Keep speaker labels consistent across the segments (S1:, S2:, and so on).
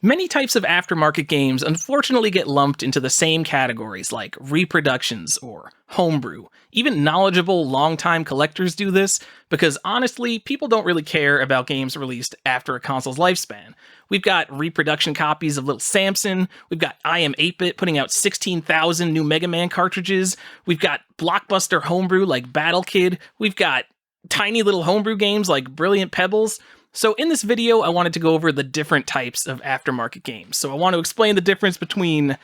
S1: Many types of aftermarket games unfortunately get lumped into the same categories like reproductions or homebrew. Even knowledgeable longtime collectors do this because honestly, people don't really care about games released after a console's lifespan. We've got reproduction copies of Little Samson, we've got I Am 8-Bit putting out 16,000 new Mega Man cartridges, we've got blockbuster homebrew like Battle Kid, we've got tiny little homebrew games like Brilliant Pebbles. So in this video, I wanted to go over the different types of aftermarket games. So I want to explain the difference between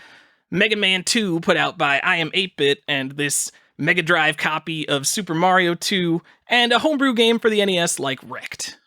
S1: Mega Man 2 put out by I Am 8-Bit and this Mega Drive copy of Super Mario 2 and a homebrew game for the NES like Wrecked.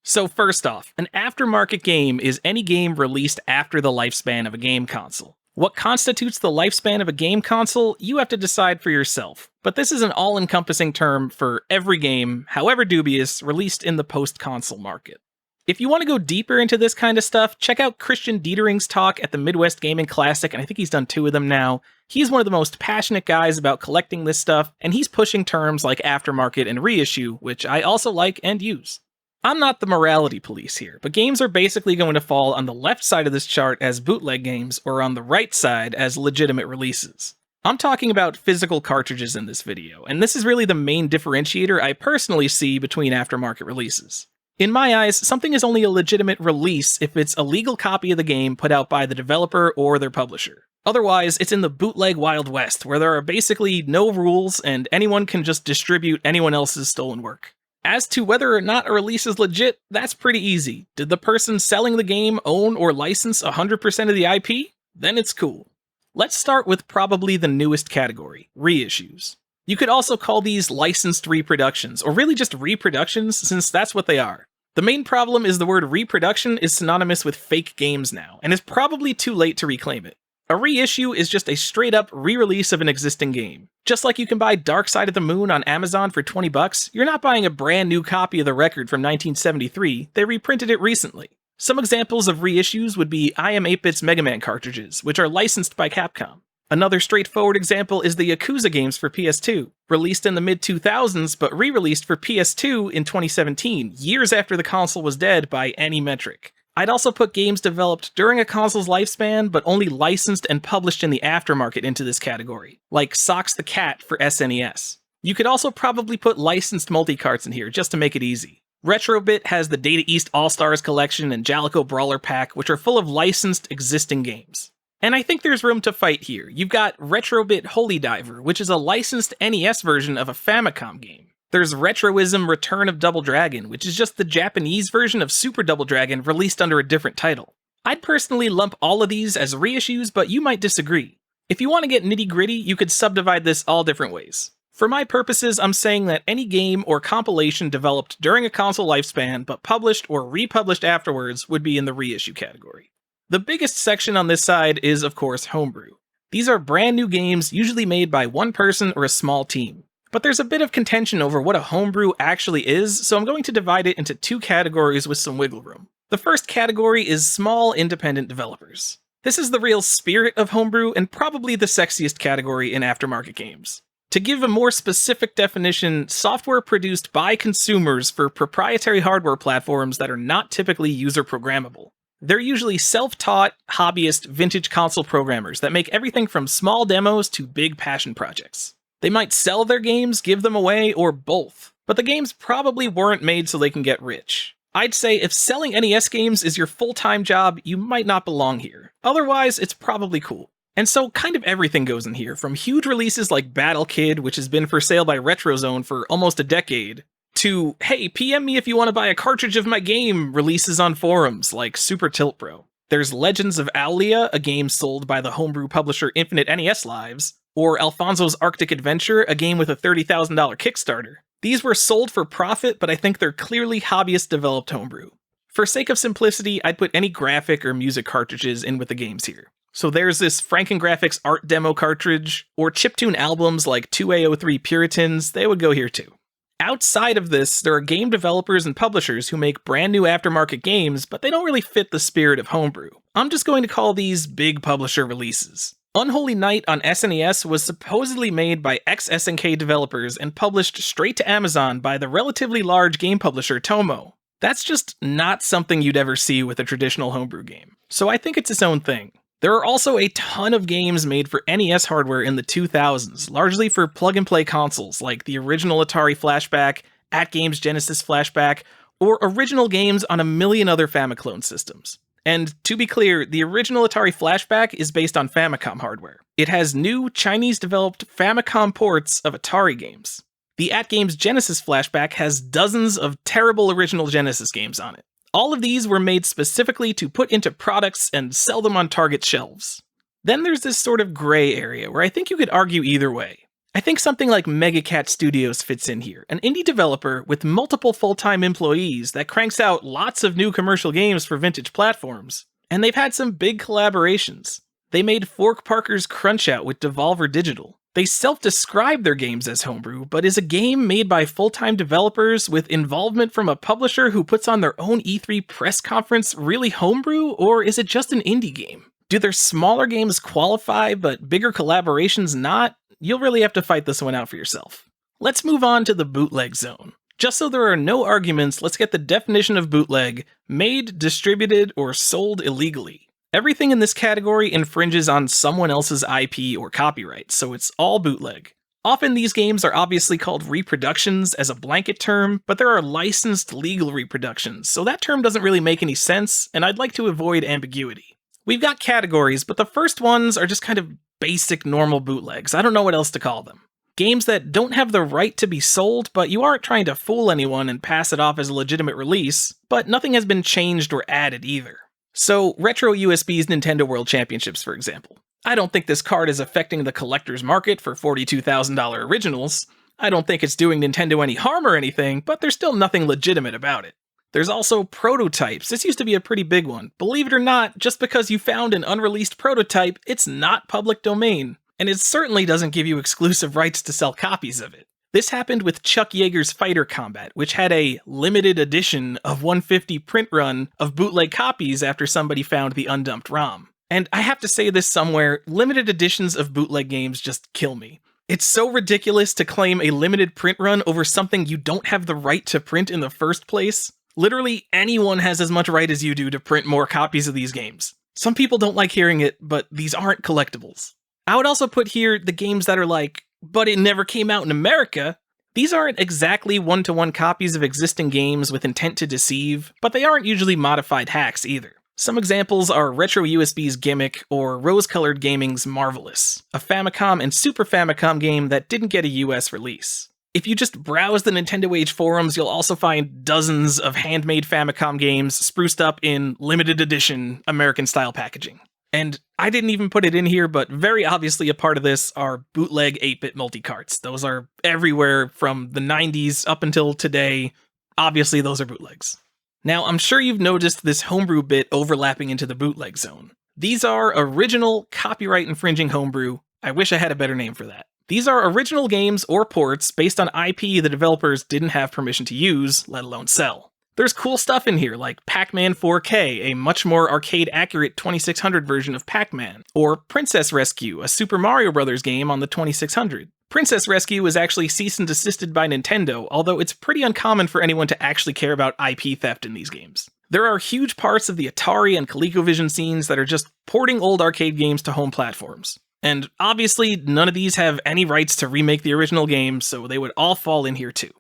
S1: So first off, an aftermarket game is any game released after the lifespan of a game console. What constitutes the lifespan of a game console, you have to decide for yourself. But this is an all-encompassing term for every game, however dubious, released in the post-console market. If you want to go deeper into this kind of stuff, check out Christian Dietering's talk at the Midwest Gaming Classic, and I think he's done 2 of them now. He's one of the most passionate guys about collecting this stuff, and he's pushing terms like aftermarket and reissue, which I also like and use. I'm not the morality police here, but games are basically going to fall on the left side of this chart as bootleg games, or on the right side as legitimate releases. I'm talking about physical cartridges in this video, and this is really the main differentiator I personally see between aftermarket releases. In my eyes, something is only a legitimate release if it's a legal copy of the game put out by the developer or their publisher. Otherwise, it's in the bootleg Wild West, where there are basically no rules and anyone can just distribute anyone else's stolen work. As to whether or not a release is legit, that's pretty easy. Did the person selling the game own or license 100% of the IP? Then it's cool. Let's start with probably the newest category, reissues. You could also call these licensed reproductions, or really just reproductions, since that's what they are. The main problem is the word reproduction is synonymous with fake games now, and it's probably too late to reclaim it. A reissue is just a straight-up re-release of an existing game. Just like you can buy Dark Side of the Moon on Amazon for $20, you're not buying a brand new copy of the record from 1973, they reprinted it recently. Some examples of reissues would be I Am 8-Bit's Mega Man cartridges, which are licensed by Capcom. Another straightforward example is the Yakuza games for PS2, released in the mid-2000s but re-released for PS2 in 2017, years after the console was dead by any metric. I'd also put games developed during a console's lifespan, but only licensed and published in the aftermarket into this category, like Socks the Cat for SNES. You could also probably put licensed multi-carts in here, just to make it easy. Retrobit has the Data East All-Stars collection and Jalico Brawler Pack, which are full of licensed existing games. And I think there's room to fight here. You've got Retrobit Holy Diver, which is a licensed NES version of a Famicom game. There's Retroism Return of Double Dragon, which is just the Japanese version of Super Double Dragon released under a different title. I'd personally lump all of these as reissues, but you might disagree. If you want to get nitty-gritty, you could subdivide this all different ways. For my purposes, I'm saying that any game or compilation developed during a console lifespan but published or republished afterwards would be in the reissue category. The biggest section on this side is, of course, homebrew. These are brand new games usually made by one person or a small team. But there's a bit of contention over what a homebrew actually is, so I'm going to divide it into 2 categories with some wiggle room. The first category is small independent developers. This is the real spirit of homebrew and probably the sexiest category in aftermarket games. To give a more specific definition, software produced by consumers for proprietary hardware platforms that are not typically user programmable. They're usually self-taught, hobbyist, vintage console programmers that make everything from small demos to big passion projects. They might sell their games, give them away, or both, but the games probably weren't made so they can get rich. I'd say if selling NES games is your full-time job, you might not belong here. Otherwise, it's probably cool. And so kind of everything goes in here, from huge releases like Battle Kid, which has been for sale by RetroZone for almost a decade, to, hey, PM me if you want to buy a cartridge of my game releases on forums like Super Tilt Pro. There's Legends of Aulia, a game sold by the homebrew publisher Infinite NES Lives, or Alfonso's Arctic Adventure, a game with a $30,000 Kickstarter. These were sold for profit, but I think they're clearly hobbyist-developed homebrew. For sake of simplicity, I'd put any graphic or music cartridges in with the games here. So there's this Frankengraphics art demo cartridge, or chiptune albums like 2A03 Puritans, they would go here too. Outside of this, there are game developers and publishers who make brand new aftermarket games, but they don't really fit the spirit of homebrew. I'm just going to call these big publisher releases. Unholy Night on SNES was supposedly made by ex-SNK developers and published straight to Amazon by the relatively large game publisher Tomo. That's just not something you'd ever see with a traditional homebrew game, so I think it's its own thing. There are also a ton of games made for NES hardware in the 2000s, largely for plug-and-play consoles like the original Atari Flashback, AtGame's Genesis Flashback, or original games on a million other Famiclone systems. And to be clear, the original Atari Flashback is based on Famicom hardware. It has new Chinese-developed Famicom ports of Atari games. The AtGame's Genesis Flashback has dozens of terrible original Genesis games on it. All of these were made specifically to put into products and sell them on Target shelves. Then there's this sort of gray area where I think you could argue either way. I think something like Megacat Studios fits in here, an indie developer with multiple full-time employees that cranks out lots of new commercial games for vintage platforms. And they've had some big collaborations. They made Fork Parker's Crunch-Out with Devolver Digital. They self-describe their games as homebrew, but is a game made by full-time developers with involvement from a publisher who puts on their own E3 press conference really homebrew, or is it just an indie game? Do their smaller games qualify, but bigger collaborations not? You'll really have to fight this one out for yourself. Let's move on to the Bootlegs Zone. Just so there are no arguments, let's get the definition of bootleg: made, distributed, or sold illegally. Everything in this category infringes on someone else's IP or copyright, so it's all bootleg. Often these games are obviously called reproductions as a blanket term, but there are licensed legal reproductions, so that term doesn't really make any sense, and I'd like to avoid ambiguity. We've got categories, but the first ones are just kind of basic normal bootlegs. I don't know what else to call them. Games that don't have the right to be sold, but you aren't trying to fool anyone and pass it off as a legitimate release, but nothing has been changed or added either. So, Retro USB's Nintendo World Championships, for example. I don't think this card is affecting the collector's market for $42,000 originals. I don't think it's doing Nintendo any harm or anything, but there's still nothing legitimate about it. There's also prototypes. This used to be a pretty big one. Believe it or not, just because you found an unreleased prototype, it's not public domain. And it certainly doesn't give you exclusive rights to sell copies of it. This happened with Chuck Yeager's Fighter Combat, which had a limited edition of 150 print run of bootleg copies after somebody found the undumped ROM. And I have to say this somewhere, limited editions of bootleg games just kill me. It's so ridiculous to claim a limited print run over something you don't have the right to print in the first place. Literally anyone has as much right as you do to print more copies of these games. Some people don't like hearing it, but these aren't collectibles. I would also put here the games that are like, but it never came out in America. These aren't exactly one-to-one copies of existing games with intent to deceive, but they aren't usually modified hacks either. Some examples are Retro USB's Gimmick or Rose-Colored Gaming's Marvelous, a Famicom and Super Famicom game that didn't get a US release. If you just browse the Nintendo Age forums, you'll also find dozens of handmade Famicom games spruced up in limited edition American-style packaging. And I didn't even put it in here, but very obviously a part of this are bootleg 8-bit multicarts. Those are everywhere from the 90s up until today. Obviously, those are bootlegs. Now, I'm sure you've noticed this homebrew bit overlapping into the bootleg zone. These are original, copyright-infringing homebrew. I wish I had a better name for that. These are original games or ports based on IP the developers didn't have permission to use, let alone sell. There's cool stuff in here like Pac-Man 4K, a much more arcade-accurate 2600 version of Pac-Man, or Princess Rescue, a Super Mario Bros. Game on the 2600. Princess Rescue was actually cease and desisted by Nintendo, although it's pretty uncommon for anyone to actually care about IP theft in these games. There are huge parts of the Atari and ColecoVision scenes that are just porting old arcade games to home platforms. And obviously, none of these have any rights to remake the original game, so they would all fall in here too.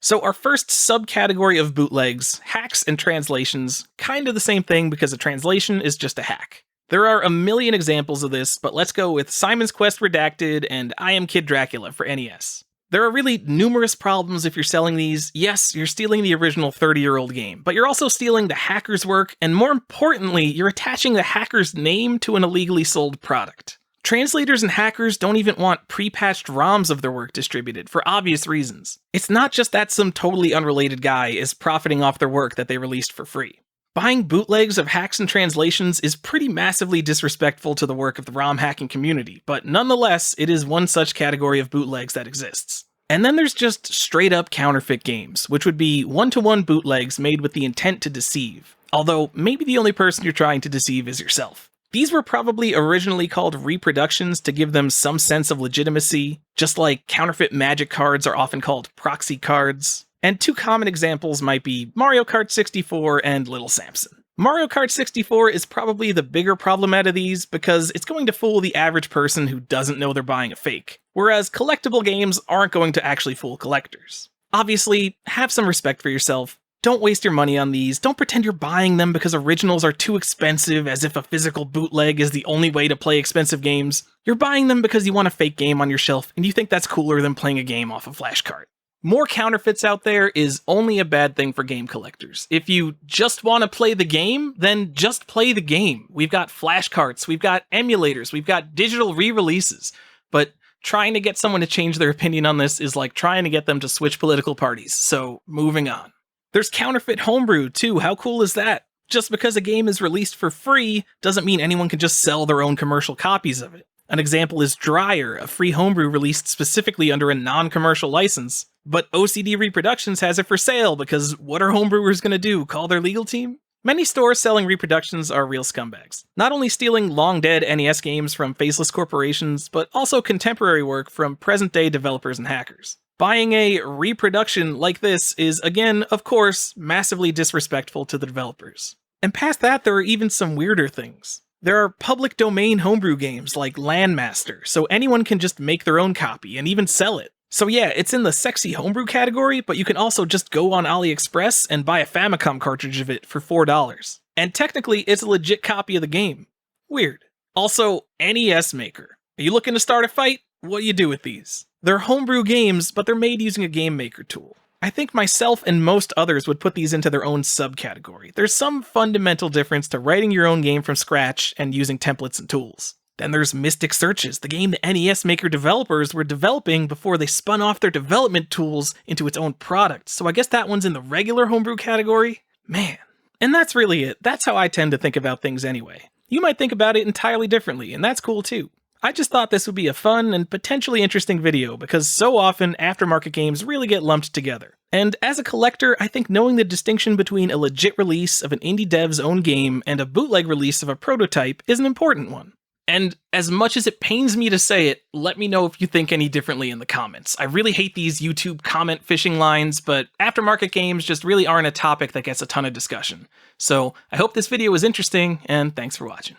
S1: So our first subcategory of bootlegs, hacks and translations, kind of the same thing because a translation is just a hack. There are a million examples of this, but let's go with Simon's Quest Redacted and I Am Kid Dracula for NES. There are really numerous problems if you're selling these. Yes, you're stealing the original 30-year-old game, but you're also stealing the hacker's work, and more importantly, you're attaching the hacker's name to an illegally sold product. Translators and hackers don't even want pre-patched ROMs of their work distributed, for obvious reasons. It's not just that some totally unrelated guy is profiting off their work that they released for free. Buying bootlegs of hacks and translations is pretty massively disrespectful to the work of the ROM hacking community, but nonetheless, it is one such category of bootlegs that exists. And then there's just straight-up counterfeit games, which would be one-to-one bootlegs made with the intent to deceive, although maybe the only person you're trying to deceive is yourself. These were probably originally called reproductions to give them some sense of legitimacy, just like counterfeit magic cards are often called proxy cards. And two common examples might be Mario Kart 64 and Little Samson. Mario Kart 64 is probably the bigger problem out of these because it's going to fool the average person who doesn't know they're buying a fake, whereas collectible games aren't going to actually fool collectors. Obviously, have some respect for yourself. Don't waste your money on these. Don't pretend you're buying them because originals are too expensive, as if a physical bootleg is the only way to play expensive games. You're buying them because you want a fake game on your shelf, and you think that's cooler than playing a game off a flash card. More counterfeits out there is only a bad thing for game collectors. If you just want to play the game, then just play the game. We've got flashcards, we've got emulators, we've got digital re-releases. But trying to get someone to change their opinion on this is like trying to get them to switch political parties. So, moving on. There's Counterfeit Homebrew, too. How cool is that? Just because a game is released for free doesn't mean anyone can just sell their own commercial copies of it. An example is Dryer, a free homebrew released specifically under a non-commercial license. But OCD Reproductions has it for sale because what are homebrewers going to do? Call their legal team? Many stores selling reproductions are real scumbags. Not only stealing long-dead NES games from faceless corporations, but also contemporary work from present-day developers and hackers. Buying a reproduction like this is, again, of course, massively disrespectful to the developers. And past that, there are even some weirder things. There are public domain homebrew games like Landmaster, so anyone can just make their own copy and even sell it. So yeah, it's in the sexy homebrew category, but you can also just go on AliExpress and buy a Famicom cartridge of it for $4. And technically, it's a legit copy of the game. Weird. Also, NESMaker. Are you looking to start a fight? What do you do with these? They're homebrew games, but they're made using a game maker tool. I think myself and most others would put these into their own subcategory. There's some fundamental difference to writing your own game from scratch and using templates and tools. Then there's Mystic Searches, the game the NESmaker developers were developing before they spun off their development tools into its own product. So I guess that one's in the regular homebrew category? Man. And that's really it. That's how I tend to think about things anyway. You might think about it entirely differently, and that's cool too. I just thought this would be a fun and potentially interesting video because so often aftermarket games really get lumped together. And as a collector, I think knowing the distinction between a legit release of an indie dev's own game and a bootleg release of a prototype is an important one. And as much as it pains me to say it, let me know if you think any differently in the comments. I really hate these YouTube comment fishing lines, but aftermarket games just really aren't a topic that gets a ton of discussion. So I hope this video was interesting, and thanks for watching.